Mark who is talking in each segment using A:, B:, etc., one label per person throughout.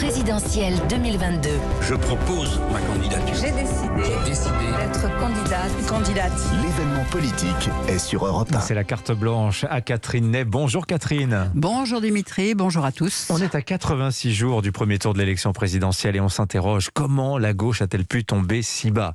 A: présidentielle 2022.
B: Je propose ma candidature.
C: J'ai décidé d'être candidate.
D: L'événement politique est sur Europe 1.
E: C'est la carte blanche à Catherine Ney. Bonjour Catherine.
C: Bonjour Dimitri, bonjour à tous.
E: On est à 86 jours du premier tour de l'élection présidentielle et on s'interroge comment la gauche a-t-elle pu tomber si bas.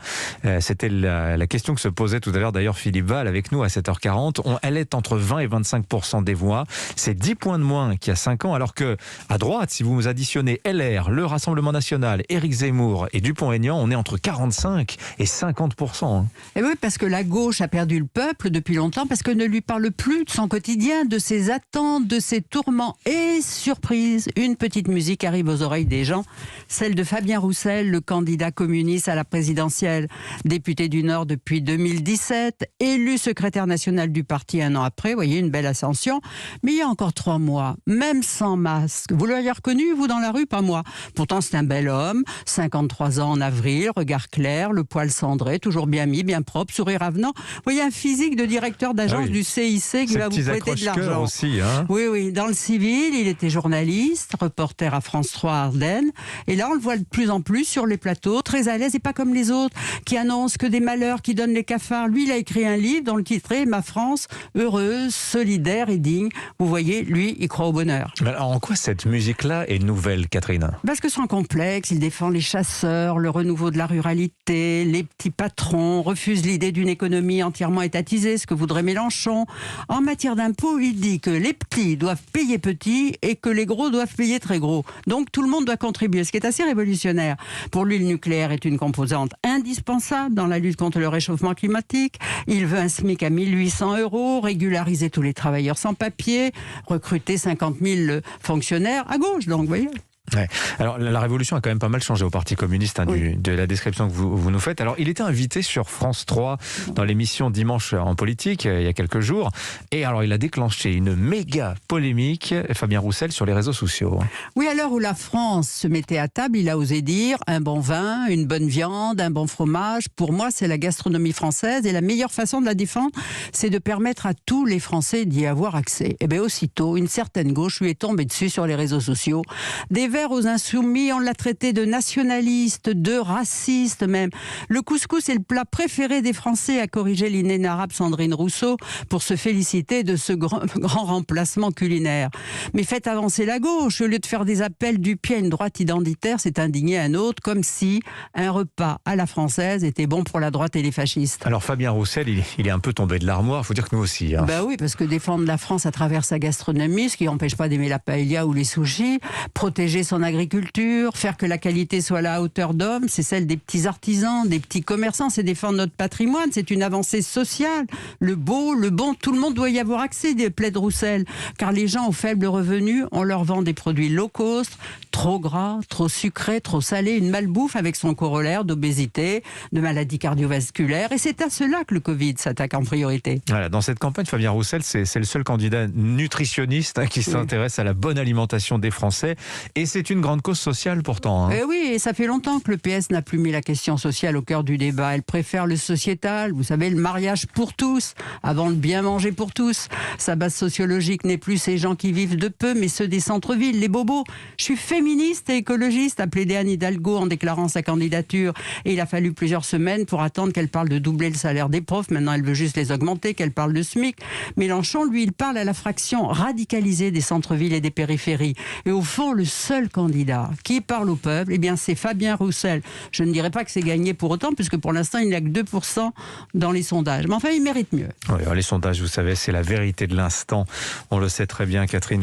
E: C'était la question que se posait tout à l'heure d'ailleurs Philippe Val avec nous à 7h40. Elle est entre 20 et 25% des voix. C'est 10 points de moins qu'il y a 5 ans alors que à droite, si vous additionnez LR, le Rassemblement National, Éric Zemmour et Dupont-Aignan, on est entre 45 et 50%.
C: Et oui, parce que la gauche a perdu le peuple depuis longtemps, parce qu'elle ne lui parle plus de son quotidien, de ses attentes, de ses tourments. Et surprise, une petite musique arrive aux oreilles des gens, celle de Fabien Roussel, le candidat communiste à la présidentielle, député du Nord depuis 2017, élu secrétaire national du parti un an après, vous voyez, une belle ascension. Mais il y a encore 3 mois, même sans masque, vous l'auriez reconnu, vous, dans la rue, pas moi. Pourtant, c'est un bel homme, 53 ans en avril, regard clair, le poil cendré, toujours bien mis, bien propre, sourire avenant. Vous voyez, un physique de directeur d'agence du CIC qui va vous prêter de l'argent.
E: Aussi, hein.
C: Oui. Dans le civil, il était journaliste, reporter à France 3 Ardennes. Et là, on le voit de plus en plus sur les plateaux, très à l'aise et pas comme les autres, qui annoncent que des malheurs, qui donnent les cafards. Lui, il a écrit un livre dont le titre est « Ma France, heureuse, solidaire et digne ». Vous voyez, lui, il croit au bonheur.
E: Mais alors, en quoi cette musique-là est nouvelle, Catherine ?
C: Parce que sans complexe, il défend les chasseurs, le renouveau de la ruralité, les petits patrons, refuse l'idée d'une économie entièrement étatisée, ce que voudrait Mélenchon. En matière d'impôts, il dit que les petits doivent payer petits et que les gros doivent payer très gros. Donc tout le monde doit contribuer, ce qui est assez révolutionnaire. Pour lui, le nucléaire est une composante indispensable dans la lutte contre le réchauffement climatique. Il veut un SMIC à 1 800 €, régulariser tous les travailleurs sans papier, recruter 50 000 fonctionnaires à gauche, donc vous voyez.
E: Ouais. Alors la révolution a quand même pas mal changé au Parti communiste
C: Oui.
E: de la description que vous nous faites. Alors il était invité sur France 3 dans l'émission Dimanche en politique il y a quelques jours et alors il a déclenché une méga polémique, Fabien Roussel, sur les réseaux sociaux.
C: Oui, à l'heure où la France se mettait à table, il a osé dire un bon vin, une bonne viande, un bon fromage. Pour moi, c'est la gastronomie française et la meilleure façon de la défendre, c'est de permettre à tous les Français d'y avoir accès. Et bien aussitôt, une certaine gauche lui est tombée dessus sur les réseaux sociaux. Des vers aux insoumis, on l'a traité de nationaliste, de raciste même. Le couscous est le plat préféré des Français, a corrigé l'inénarrable Sandrine Rousseau pour se féliciter de ce grand remplacement culinaire. Mais faites avancer la gauche, au lieu de faire des appels du pied à une droite identitaire, c'est indigné un autre, comme si un repas à la française était bon pour la droite et les fascistes.
E: Alors Fabien Roussel, il est un peu tombé de l'armoire, il faut dire que nous aussi. Hein.
C: Ben oui, parce que défendre la France à travers sa gastronomie, ce qui n'empêche pas d'aimer la paella ou les sushis, protéger son agriculture, faire que la qualité soit à la hauteur d'homme, c'est celle des petits artisans, des petits commerçants, c'est défendre notre patrimoine, c'est une avancée sociale. Le beau, le bon, tout le monde doit y avoir accès, plaide Roussel, car les gens aux faibles revenus, on leur vend des produits low cost, trop gras, trop sucrés, trop salés, une malbouffe avec son corollaire d'obésité, de maladies cardiovasculaires, et c'est à cela que le Covid s'attaque en priorité.
E: Voilà, dans cette campagne, Fabien Roussel, c'est le seul candidat nutritionniste qui s'intéresse à la bonne alimentation des Français, et c'est une grande cause sociale pourtant. Hein.
C: Et oui, et ça fait longtemps que le PS n'a plus mis la question sociale au cœur du débat. Elle préfère le sociétal, vous savez, le mariage pour tous, avant le bien manger pour tous. Sa base sociologique n'est plus ces gens qui vivent de peu, mais ceux des centres-villes, les bobos. Je suis féministe et écologiste, a plaidé Anne Hidalgo en déclarant sa candidature. Et il a fallu plusieurs semaines pour attendre qu'elle parle de doubler le salaire des profs. Maintenant, elle veut juste les augmenter, qu'elle parle de SMIC. Mélenchon, lui, il parle à la fraction radicalisée des centres-villes et des périphéries. Et au fond, le seul candidat qui parle au peuple, eh bien, c'est Fabien Roussel. Je ne dirais pas que c'est gagné pour autant, puisque pour l'instant, il n'a que 2% dans les sondages. Mais enfin, il mérite mieux.
E: Oui, les sondages, vous savez, c'est la vérité de l'instant. On le sait très bien, Catherine.